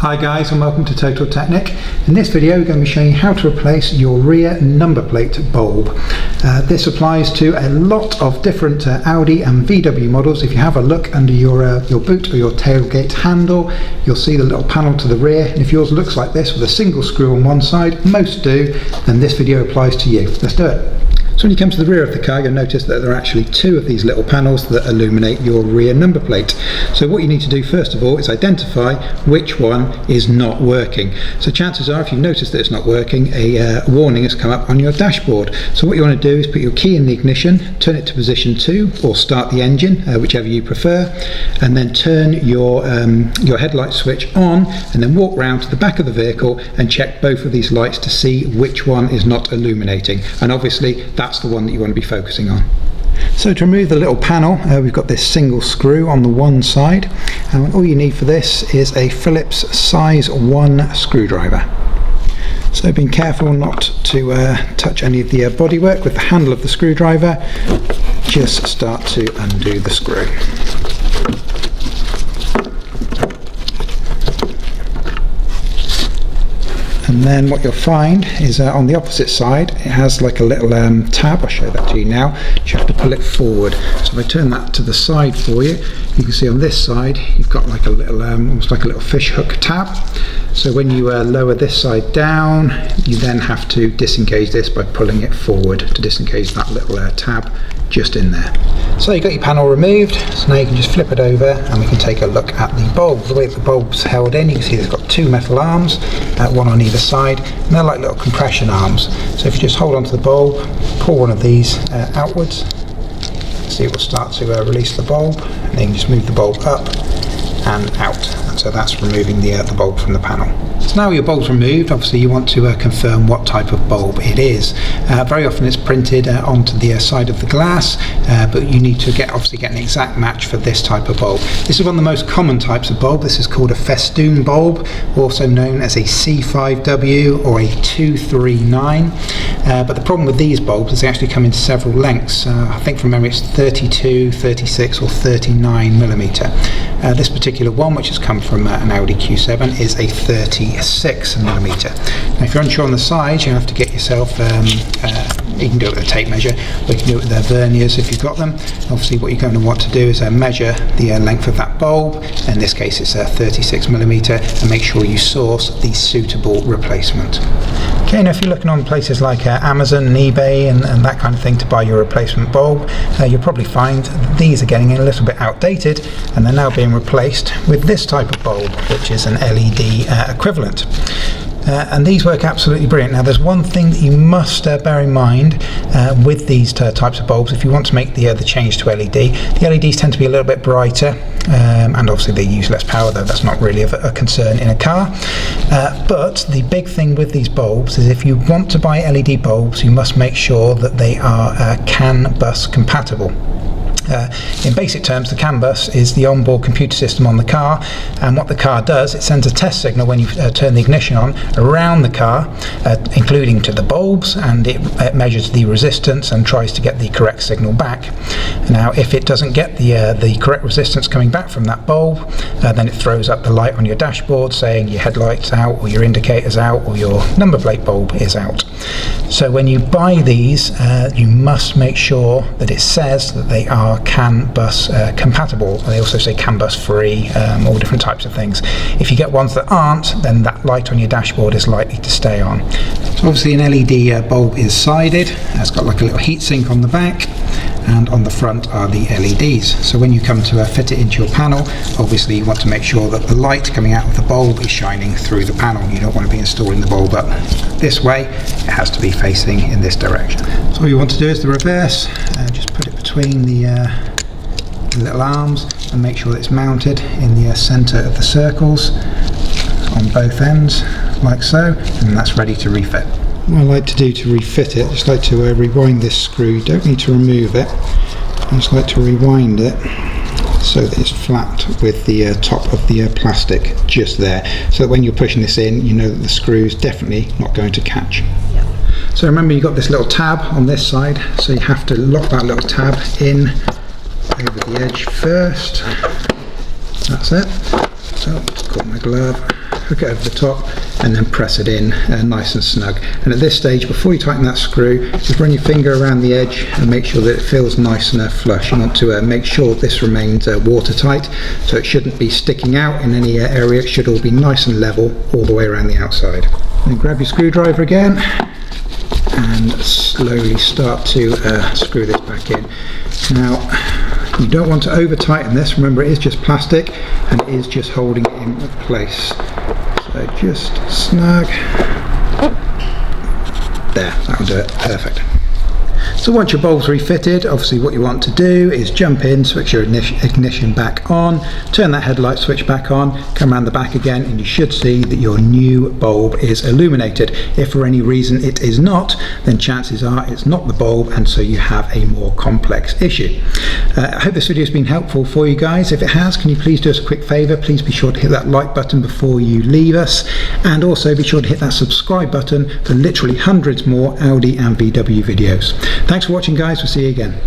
Hi guys, and welcome to Total Technik. In this video we're going to be showing you how to replace your rear number plate bulb. This applies to a lot of different Audi and VW models. If you have a look under your boot or your tailgate handle, you'll see the little panel to the rear, and if yours looks like this with a single screw on one side, most do, then this video applies to you. Let's do it. So when you come to the rear of the car, you'll notice that there are actually two of these little panels that illuminate your rear number plate. So what you need to do first of all is identify which one is not working. So chances are, if you've noticed that it's not working, a warning has come up on your dashboard. So what you want to do is put your key in the ignition, turn it to position 2 or start the engine, whichever you prefer, and then turn your headlight switch on, and then walk round to the back of the vehicle and check both of these lights to see which one is not illuminating. And obviously that's the one that you want to be focusing on. So to remove the little panel, we've got this single screw on the one side, and all you need for this is a Phillips size 1 screwdriver. So being careful not to touch any of the bodywork with the handle of the screwdriver, just start to undo the screw. And then what you'll find is on the opposite side, it has like a little tab. I'll show that to you now. You have to pull it forward. So if I turn that to the side for you, you can see on this side you've got like a little, almost like a little fish hook tab. So when you lower this side down, you then have to disengage this by pulling it forward to disengage that little tab just in there. So you've got your panel removed, so now you can just flip it over and we can take a look at the bulb. The way the bulb's held in, you can see there's got two metal arms, one on either side, and they're like little compression arms. So if you just hold onto the bulb, pull one of these outwards, see it will start to release the bulb, and then you can just move the bulb up and out, and so that's removing the bulb from the panel. So now your bulb's removed, obviously you want to confirm what type of bulb it is. Very often it's printed onto the side of the glass, but you need to obviously get an exact match for this type of bulb. This is one of the most common types of bulb. This is called a festoon bulb, also known as a C5W or a 239. But the problem with these bulbs is they actually come in several lengths. I think from memory it's 32, 36 or 39 millimeter. This particular one, which has come from an Audi Q7, is a 36 millimeter. Now if you're unsure on the size, you have to get yourself, you can do it with a tape measure, or you can do it with verniers if you've got them. Obviously what you're going to want to do is measure the length of that bulb. In this case it's a 36 millimeter, and make sure you source the suitable replacement. Okay, now if you're looking on places like Amazon and eBay and that kind of thing to buy your replacement bulb, you'll probably find that these are getting a little bit outdated, and they're now being replaced with this type of bulb, which is an LED equivalent. And these work absolutely brilliant. Now there's one thing that you must bear in mind with these types of bulbs if you want to make the change to LED. The LEDs tend to be a little bit brighter, and obviously they use less power, though that's not really a concern in a car. But the big thing with these bulbs is if you want to buy LED bulbs, you must make sure that they are CAN bus compatible. In basic terms, the CAN bus is the onboard computer system on the car, and what the car does, it sends a test signal when you turn the ignition on around the car, including to the bulbs, and it measures the resistance and tries to get the correct signal back. Now if it doesn't get the correct resistance coming back from that bulb, then it throws up the light on your dashboard saying your headlight's out, or your indicator's out, or your number plate bulb is out. So when you buy these, you must make sure that it says that they are CAN bus compatible. They also say CAN bus free, all different types of things. If you get ones that aren't, then that light on your dashboard is likely to stay on. So obviously an LED bulb is sided, it's got like a little heat sink on the back, and on the front are the LEDs. So when you come to fit it into your panel, obviously you want to make sure that the light coming out of the bulb is shining through the panel. You don't want to be installing the bulb up this way, it has to be facing in this direction. So all you want to do is the reverse, just put it between the little arms and make sure that it's mounted in the centre of the circles on both ends, like so, and that's ready to refit. What I like to do to refit it, I just like to rewind this screw. You don't need to remove it, I just like to rewind it so that it's flat with the top of the plastic just there, so that when you're pushing this in, you know that the screw is definitely not going to catch. So remember, you've got this little tab on this side, so you have to lock that little tab in over the edge first. That's it. So, got my glove, hook it over the top and then press it in nice and snug. And at this stage, before you tighten that screw, just run your finger around the edge and make sure that it feels nice and flush. You want to make sure this remains watertight, so it shouldn't be sticking out in any area. It should all be nice and level all the way around the outside. Then grab your screwdriver again and slowly start to screw this back in. Now, you don't want to over tighten this. Remember, it is just plastic and it is just holding it in place. So just snug. There, that'll do it. Perfect. So once your bulb's refitted, obviously what you want to do is jump in, switch your ignition back on, turn that headlight switch back on, come around the back again, and you should see that your new bulb is illuminated. If for any reason it is not, then chances are it's not the bulb, and so you have a more complex issue. I hope this video has been helpful for you guys. If it has, can you please do us a quick favour? Please be sure to hit that like button before you leave us, and also be sure to hit that subscribe button for literally hundreds more Audi and VW videos. Thanks for watching, guys. We'll see you again.